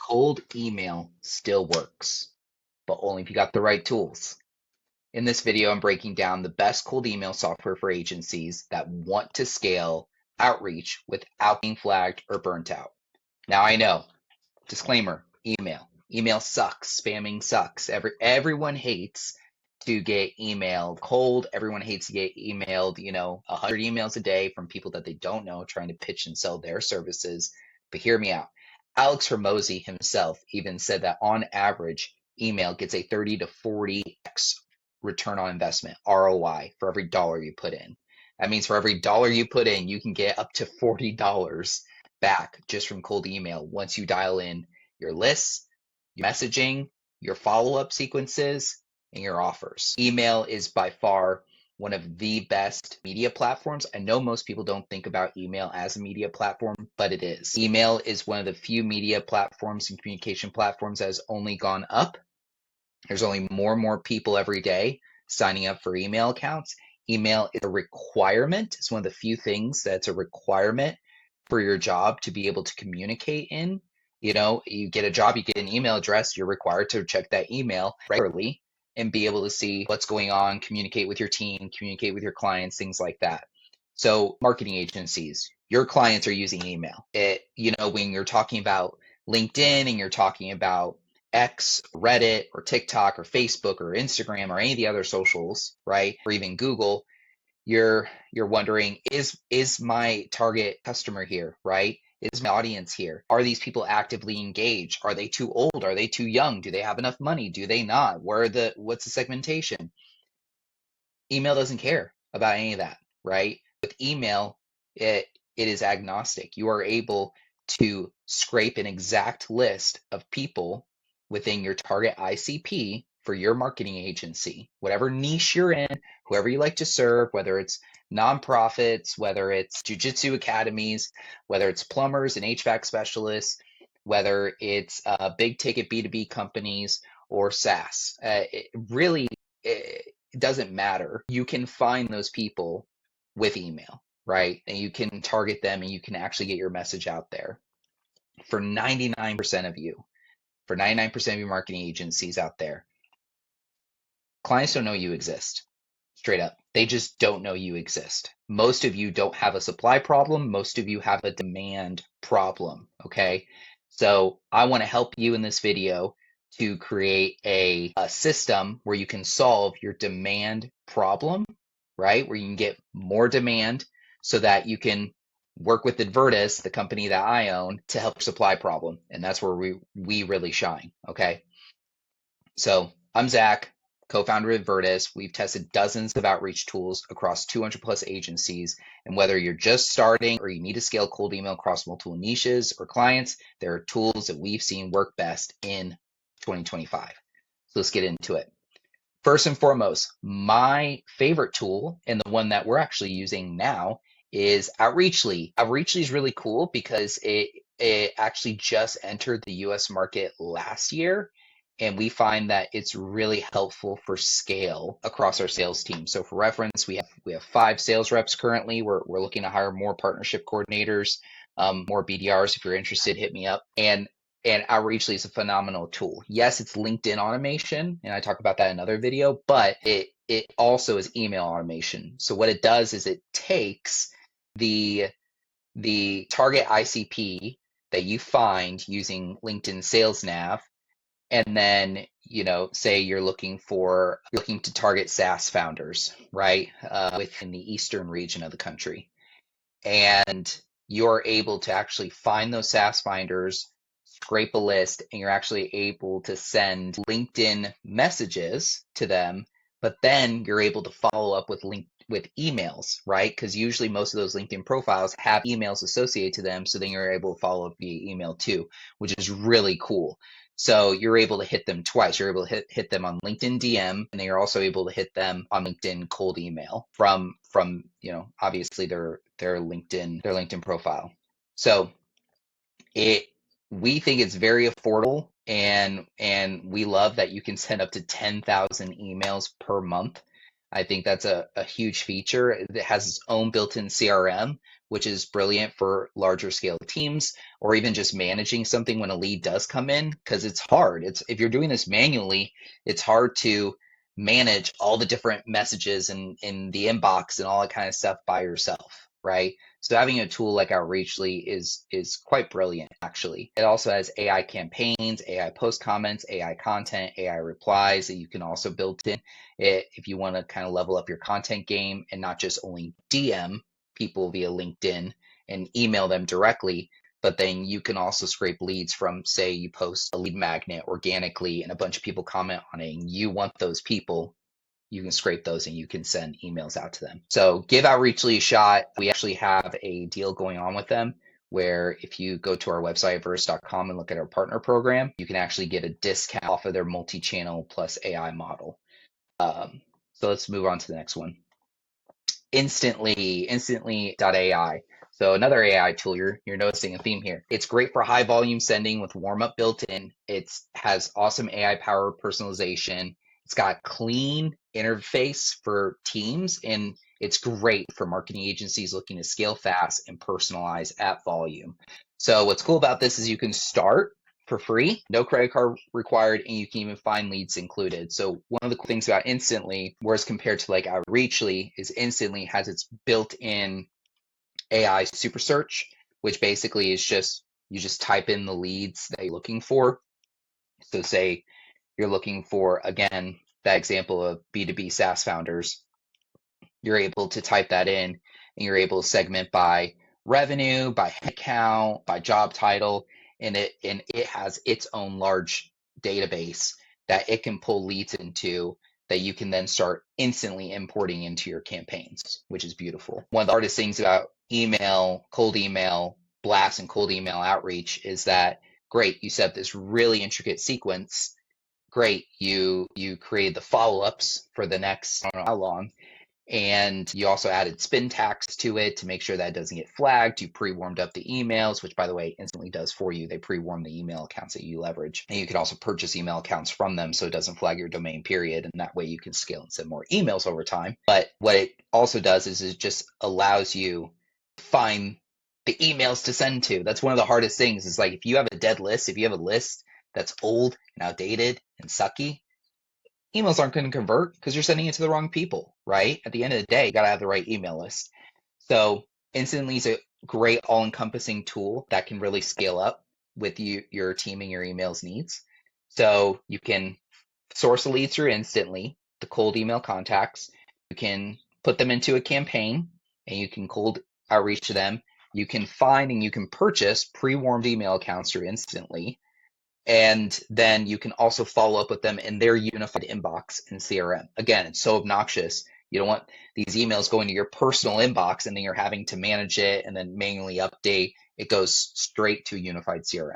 Cold email still works, but only if you got the right tools. In this video, I'm breaking down the best cold email software for agencies that want to scale outreach without being flagged or burnt out. Now I know, disclaimer, email. Email sucks. Spamming sucks. Everyone hates to get emailed cold. Everyone hates to get emailed, 100 emails a day from people that they don't know trying to pitch and sell their services. But hear me out. Alex Hormozy himself even said that on average, email gets a 30 to 40x return on investment, ROI, for every dollar you put in. That means for every dollar you put in, you can get up to $40 back just from cold email once you dial in your lists, your messaging, your follow-up sequences, and your offers. Email is by far one of the best media platforms. I know most people don't think about email as a media platform, but it is. Email is one of the few media platforms and communication platforms that has only gone up. There's only more and more people every day signing up for email accounts. Email is a requirement. It's one of the few things that's a requirement for your job to be able to communicate in. You get a job, you get an email address, you're required to check that email regularly and be able to see what's going on, communicate with your team, communicate with your clients, things like that. So marketing agencies, your clients are using email. When you're talking about LinkedIn and you're talking about X, Reddit, or TikTok, or Facebook, or Instagram, or any of the other socials, right? Or even Google, you're wondering, is my target customer here, right? Is my audience here? Are these people actively engaged? Are they too old? Are they too young? Do they have enough money? Do they not? What's the segmentation? Email doesn't care about any of that, right? With email, it is agnostic. You are able to scrape an exact list of people within your target ICP for your marketing agency, whatever niche you're in, whoever you like to serve, whether it's nonprofits, whether it's jujitsu academies, whether it's plumbers and HVAC specialists, whether it's big ticket B2B companies or SaaS. It doesn't matter. You can find those people with email, right? And you can target them and you can actually get your message out there. For 99% of you, for 99% of your marketing agencies out there, clients don't know you exist. Straight up. They just don't know you exist. Most of you don't have a supply problem. Most of you have a demand problem, okay? So I want to help you in this video to create a system where you can solve your demand problem, right? Where you can get more demand so that you can work with Advertis, the company that I own, to help supply problem. And that's where we really shine, okay? So I'm Zach, co-founder of Advertis. We've tested dozens of outreach tools across 200 plus agencies. And whether you're just starting or you need to scale cold email across multiple niches or clients, there are tools that we've seen work best in 2025. So let's get into it. First and foremost, my favorite tool, and the one that we're actually using now, is Outreachly. Outreachly is really cool because it actually just entered the US market last year. And we find that it's really helpful for scale across our sales team. So for reference, we have 5 sales reps currently. We're looking to hire more partnership coordinators, more BDRs. If you're interested, hit me up. And Outreachly is a phenomenal tool. Yes, it's LinkedIn automation, and I talk about that in another video, but it also is email automation. So what it does is it takes the target ICP that you find using LinkedIn Sales Nav, and then say you're looking to target SaaS founders, right, within the eastern region of the country, and you're able to actually find those SaaS finders, scrape a list, and you're actually able to send LinkedIn messages to them, but then you're able to follow up with emails, right? Because usually most of those LinkedIn profiles have emails associated to them, so then you're able to follow up via email too, which is really cool. So you're able to hit them twice. You're able to hit them on LinkedIn DM, and then you're also able to hit them on LinkedIn cold email from obviously their LinkedIn profile. So we think it's very affordable, and we love that you can send up to 10,000 emails per month. I think that's a huge feature. It has its own built-in CRM, which is brilliant for larger scale teams or even just managing something when a lead does come in, because it's hard. It's if you're doing this manually, it's hard to manage all the different messages in the inbox and all that kind of stuff by yourself, right? So having a tool like Outreachly is quite brilliant, actually. It also has AI campaigns, AI post comments, AI content, AI replies that you can also build in it if you want to kind of level up your content game and not just only DM people via LinkedIn and email them directly, but then you can also scrape leads from, say, you post a lead magnet organically and a bunch of people comment on it and you want those people, you can scrape those and you can send emails out to them. So give Outreachly a shot. We actually have a deal going on with them where if you go to our website, verse.com, and look at our partner program, you can actually get a discount off of their multi-channel plus AI model. So let's move on to the next one. Instantly.ai. So another AI tool, you're noticing a theme here. It's great for high volume sending with warm up built in. It has awesome AI powered personalization. It's got clean interface for teams, and it's great for marketing agencies looking to scale fast and personalize at volume. So what's cool about this is you can start for free, no credit card required, and you can even find leads included. So one of the cool things about Instantly, whereas compared to like Outreachly, is Instantly has its built-in AI super search, which basically is just you just type in the leads that you're looking for. So say you're looking for, again, that example of B2B SaaS founders, you're able to type that in and you're able to segment by revenue, by headcount, by job title, and it has its own large database that it can pull leads into that you can then start instantly importing into your campaigns, which is beautiful. One of the hardest things about email, cold email, blast and cold email outreach is that great, you set this really intricate sequence. Great, you create the follow-ups for the next, I don't know how long, and you also added spin tags to it to make sure that it doesn't get flagged. You pre-warmed up the emails, which by the way, Instantly does for you. They pre-warm the email accounts that you leverage. And you can also purchase email accounts from them so it doesn't flag your domain period. And that way you can scale and send more emails over time. But what it also does is it just allows you to find the emails to send to. That's one of the hardest things is like if you have a dead list, if you have a list that's old and outdated and sucky, emails aren't going to convert because you're sending it to the wrong people, right? At the end of the day, you got to have the right email list. So Instantly is a great all-encompassing tool that can really scale up with your team and your emails needs. So you can source a lead through Instantly, the cold email contacts. You can put them into a campaign and you can cold outreach to them. You can find and you can purchase pre-warmed email accounts through Instantly. And then you can also follow up with them in their unified inbox in CRM. Again, it's so obnoxious. You don't want these emails going to your personal inbox and then you're having to manage it and then manually update. It goes straight to unified CRM.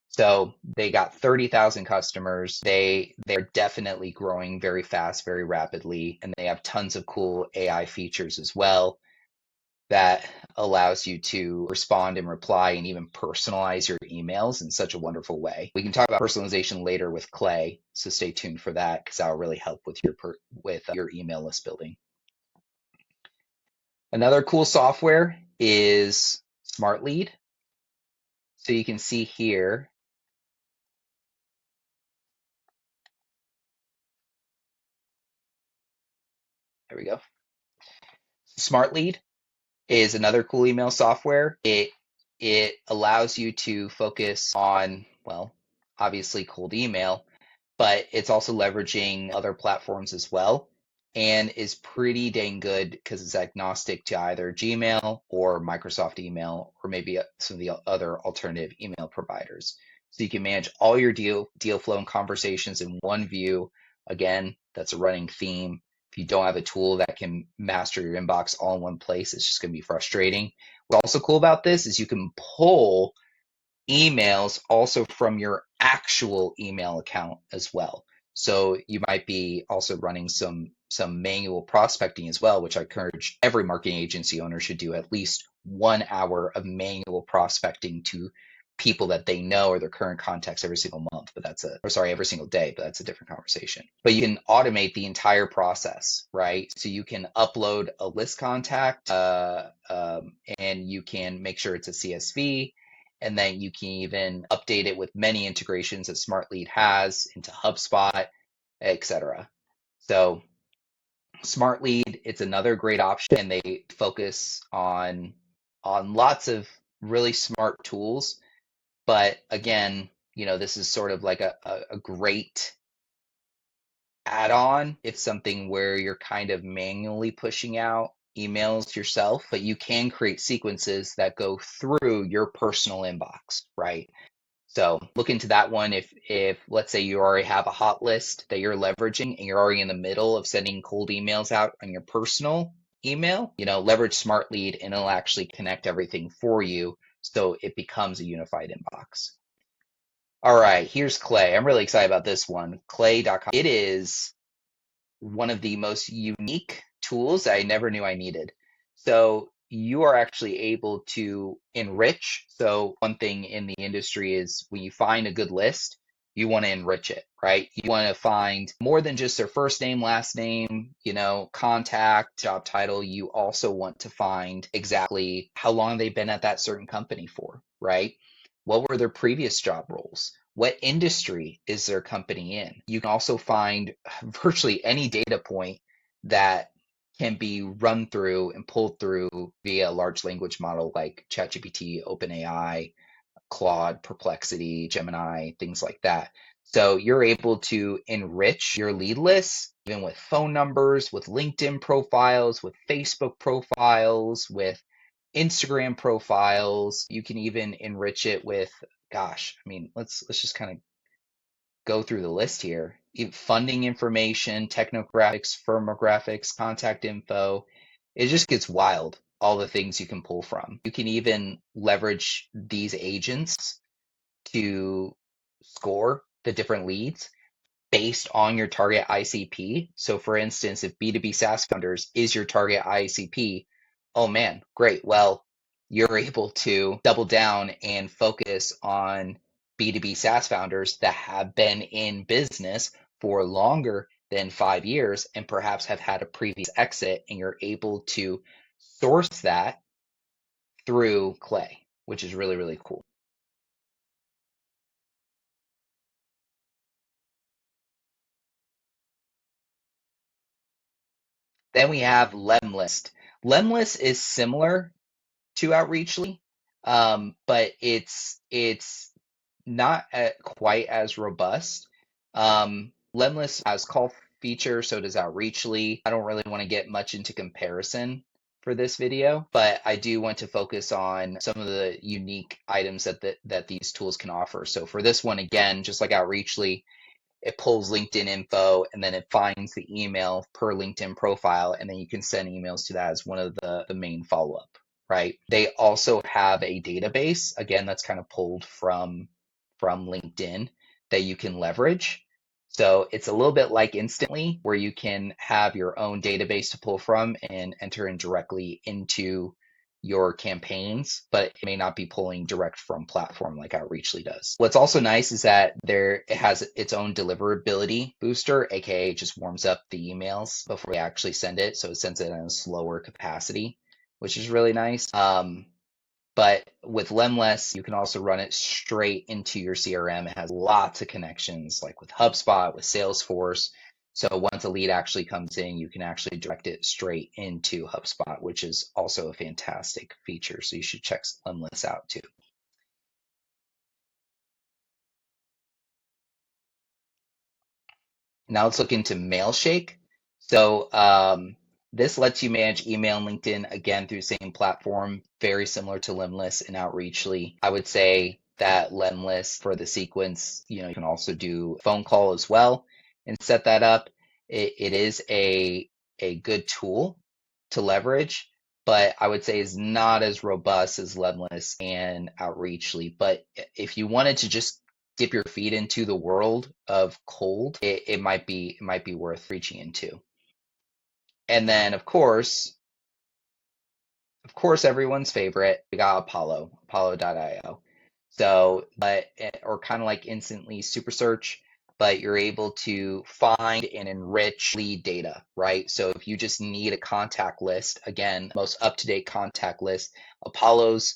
So they got 30,000 customers. They're definitely growing very fast, very rapidly, and they have tons of cool AI features as well that allows you to respond and reply and even personalize your emails in such a wonderful way. We can talk about personalization later with Clay, so stay tuned for that because that'll really help with your email list building. Another cool software is Smartlead. So you can see here, there we go. Smartlead is another cool email software. It allows you to focus on, well, obviously cold email, but it's also leveraging other platforms as well and is pretty dang good because it's agnostic to either Gmail or Microsoft email or maybe some of the other alternative email providers. So you can manage all your deal flow and conversations in one view. Again, that's a running theme. If you don't have a tool that can master your inbox all in one place, it's just going to be frustrating. What's also cool about this is you can pull emails also from your actual email account as well. So you might be also running some manual prospecting as well, which I encourage every marketing agency owner should do at least 1 hour of manual prospecting to people that they know or their current contacts every single month, but every single day, but that's a different conversation. But you can automate the entire process, right? So you can upload a list contact, and you can make sure it's a CSV, and then you can even update it with many integrations that Smartlead has into HubSpot, etc. So Smartlead, it's another great option, and they focus on lots of really smart tools. But again, this is sort of like a great add-on. It's something where you're kind of manually pushing out emails yourself, but you can create sequences that go through your personal inbox, right? So look into that one. If let's say you already have a hot list that you're leveraging and you're already in the middle of sending cold emails out on your personal email, leverage Smartlead and it'll actually connect everything for you so it becomes a unified inbox. All right, here's Clay. I'm really excited about this one. Clay.com. It is one of the most unique tools that I never knew I needed. So you are actually able to enrich. So one thing in the industry is when you find a good list, you want to enrich it, right? You want to find more than just their first name, last name, contact, job title. You also want to find exactly how long they've been at that certain company for, right? What were their previous job roles? What industry is their company in? You can also find virtually any data point that can be run through and pulled through via a large language model like ChatGPT, OpenAI, Claude, Perplexity, Gemini, things like that. So you're able to enrich your lead lists, even with phone numbers, with LinkedIn profiles, with Facebook profiles, with Instagram profiles. You can even enrich it with, gosh, I mean, let's just kind of go through the list here. Funding information, technographics, firmographics, contact info. It just gets wild, all the things you can pull from. You can even leverage these agents to score the different leads based on your target ICP. So for instance, if B2B SaaS founders is your target ICP, oh man, great. Well, you're able to double down and focus on B2B SaaS founders that have been in business for longer than 5 years and perhaps have had a previous exit, and you're able to source that through Clay, which is really, really cool. Then we have Lemlist. Lemlist is similar to Outreachly, but it's not quite as robust. Lemlist has call feature, so does Outreachly. I don't really want to get much into comparison for this video, but I do want to focus on some of the unique items that these tools can offer. So for this one, again, just like Outreachly, it pulls LinkedIn info and then it finds the email per LinkedIn profile, and then you can send emails to that as one of the main follow-up, right? They also have a database, again, that's kind of pulled from LinkedIn that you can leverage. So it's a little bit like Instantly, where you can have your own database to pull from and enter in directly into your campaigns, but it may not be pulling direct from platform like Outreachly does. What's also nice is that it has its own deliverability booster, aka it just warms up the emails before we actually send it. So it sends it in a slower capacity, which is really nice. But with Lemlist, you can also run it straight into your CRM. It has lots of connections, like with HubSpot, with Salesforce. So once a lead actually comes in, you can actually direct it straight into HubSpot, which is also a fantastic feature. So you should check Lemlist out too. Now let's look into Mailshake. So this lets you manage email and LinkedIn again through the same platform, very similar to Lemlist and Outreachly. I would say that Lemlist for the sequence, you can also do phone call as well and set that up. It is a good tool to leverage, but I would say is not as robust as Lemlist and Outreachly. But if you wanted to just dip your feet into the world of cold, it might be worth reaching into. And then of course, everyone's favorite, we got Apollo.io. So, but or kind of like Instantly Super Search, but you're able to find and enrich lead data, right? So if you just need a contact list, again, most up-to-date contact list, Apollo's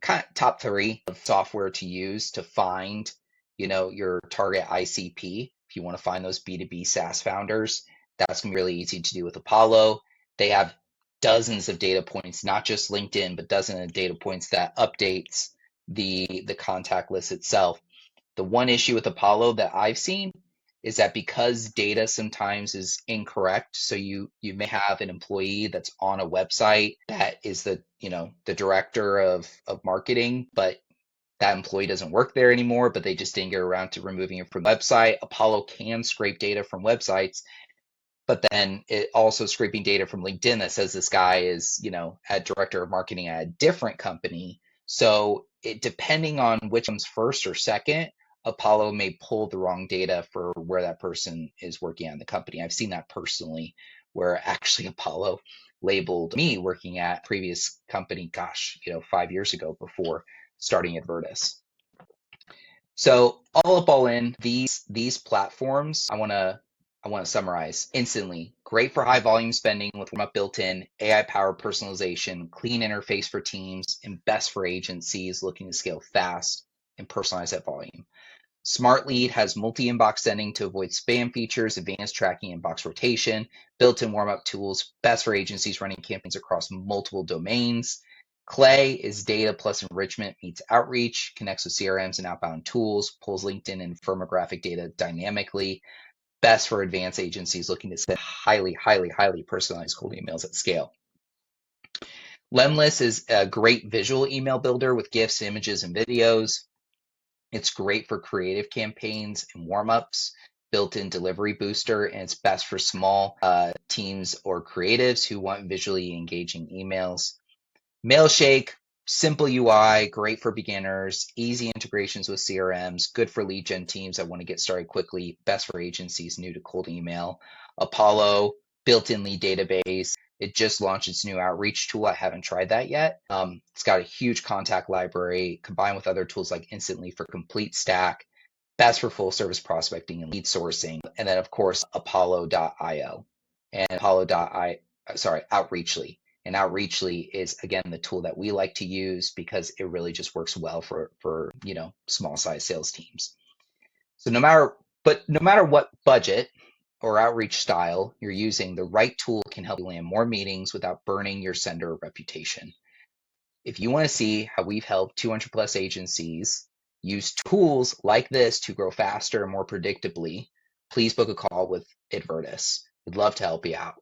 kind of top three of software to use to find, your target ICP. If you want to find those B2B SaaS founders, that's gonna be really easy to do with Apollo. They have dozens of data points, not just LinkedIn, but dozens of data points that updates the contact list itself. The one issue with Apollo that I've seen is that because data sometimes is incorrect, so you may have an employee that's on a website that is the director of marketing, but that employee doesn't work there anymore, but they just didn't get around to removing it from the website. Apollo can scrape data from websites, but then it also scraping data from LinkedIn that says this guy is, a director of marketing at a different company. So it depending on which comes first or second, Apollo may pull the wrong data for where that person is working at in the company. I've seen that personally, where actually Apollo labeled me working at a previous company, gosh, 5 years ago before starting Advertis. So all up, all in, these platforms, I want to summarize instantly. Great for high volume spending with warm up built in, AI powered personalization, clean interface for teams, and best for agencies looking to scale fast and personalize at volume. Smartlead has multi-inbox sending to avoid spam features, advanced tracking inbox rotation, built-in warm-up tools, best for agencies running campaigns across multiple domains. Clay is data plus enrichment meets outreach, connects with CRMs and outbound tools, pulls LinkedIn and firmographic data dynamically, best for advanced agencies looking to send highly, highly, highly personalized cold emails at scale. Lemlist is a great visual email builder with GIFs, images, and videos. It's great for creative campaigns and warm-ups, built-in delivery booster, and it's best for small teams or creatives who want visually engaging emails. Mailshake, simple UI, great for beginners, easy integrations with CRMs, good for lead gen teams that want to get started quickly, best for agencies new to cold email. Apollo, built-in lead database. It just launched its new outreach tool. I haven't tried that yet. It's got a huge contact library combined with other tools like Instantly for complete stack, best for full service prospecting and lead sourcing. And then, of course, Apollo.io and Outreachly. And Outreachly is, again, the tool that we like to use because it really just works well for small size sales teams. So no matter what budget or outreach style you're using, the right tool can help you land more meetings without burning your sender reputation. If you want to see how we've helped 200 plus agencies use tools like this to grow faster and more predictably, please book a call with Advertis. We'd love to help you out.